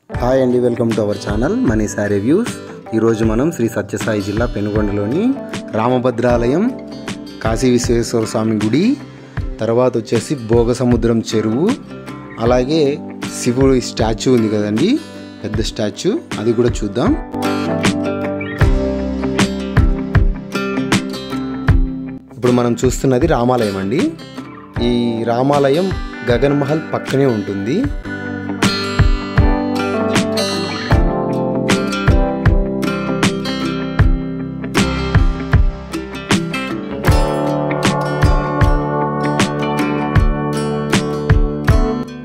Hi అండి, welcome to our channel money sorry reviews. ఈరోజు మనం శ్రీ సత్యసాయి జిల్లా పెనుగొండలోని రామభద్రాలయం, కాశీ విశ్వేశ్వర స్వామి గుడి, తర్వాత వచ్చేసి భోగసముద్రం చెరువు, అలాగే శివుడి స్టాచ్యూ ఉంది కదండి, పెద్ద స్టాచ్యూ, అది కూడా చూద్దాం. ఇప్పుడు మనం చూస్తున్నది రామాలయం అండి. ఈ రామాలయం గగన్ మహల్ పక్కనే ఉంటుంది.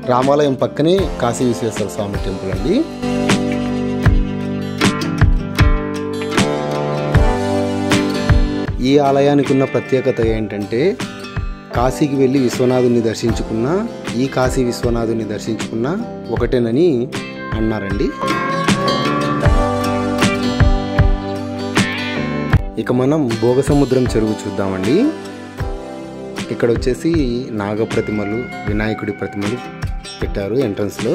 రామాలయం పక్కనే కాశీ విశ్వేశ్వర స్వామి టెంపుల్ అండి. ఈ ఆలయానికి ఉన్న ప్రత్యేకత ఏంటంటే, కాశీకి వెళ్ళి విశ్వనాథుని దర్శించుకున్నా, ఈ కాశీ విశ్వనాథుని దర్శించుకున్నా ఒకటేనని అన్నారండి. ఇక మనం భోగసముద్రం చెరువు చూద్దామండి. ఇక్కడ వచ్చేసి నాగప్రతిమలు, వినాయకుడి ప్రతిమలు పెట్టారు ఎంట్రన్స్లో.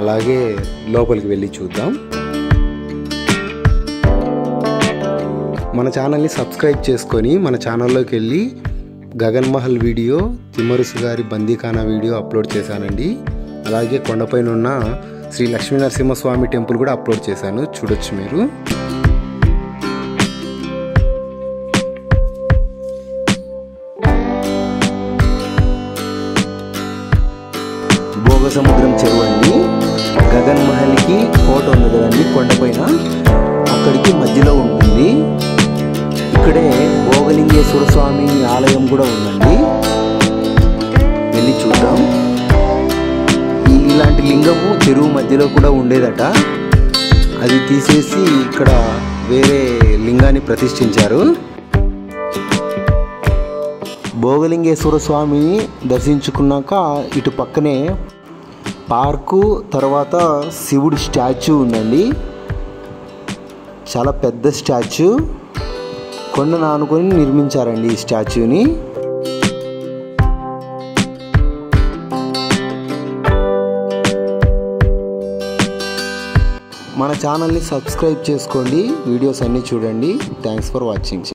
అలాగే లోపలికి వెళ్ళి చూద్దాం. మన ఛానల్ని సబ్స్క్రైబ్ చేసుకొని మన ఛానల్లోకి వెళ్ళి గగన్ మహల్ వీడియో, తిమ్మరుసు గారి బందీఖానా వీడియో అప్లోడ్ చేశానండి. అలాగే కొండపైన ఉన్న శ్రీ లక్ష్మీ నరసింహస్వామి టెంపుల్ కూడా అప్లోడ్ చేశాను, చూడొచ్చు మీరు. భోగసముద్రం చెరువు అండి. గగన్ మహల్కి కోట ఉంది కదండి కొండపైన, అక్కడికి మధ్యలో ఉంటుంది. ఇక్కడే భోగలింగేశ్వర స్వామి ఆలయం కూడా ఉందండి, వెళ్ళి చూద్దాం. ఇలాంటి లింగము చెరువు మధ్యలో కూడా ఉండేదట, అది తీసేసి ఇక్కడ వేరే లింగాన్ని ప్రతిష్ఠించారు. భోగలింగేశ్వర స్వామిని దర్శించుకున్నాక ఇటు పక్కనే పార్కు, తర్వాత శివుడి స్టాచ్యూ ఉందండి. చాలా పెద్ద స్టాచ్యూ, కొండను ఆనుకొని నిర్మించారండి ఈ స్టాచ్యూని. మన ఛానల్ని సబ్స్క్రైబ్ చేసుకోండి, వీడియోస్ అన్నీ చూడండి. Thanks for watching.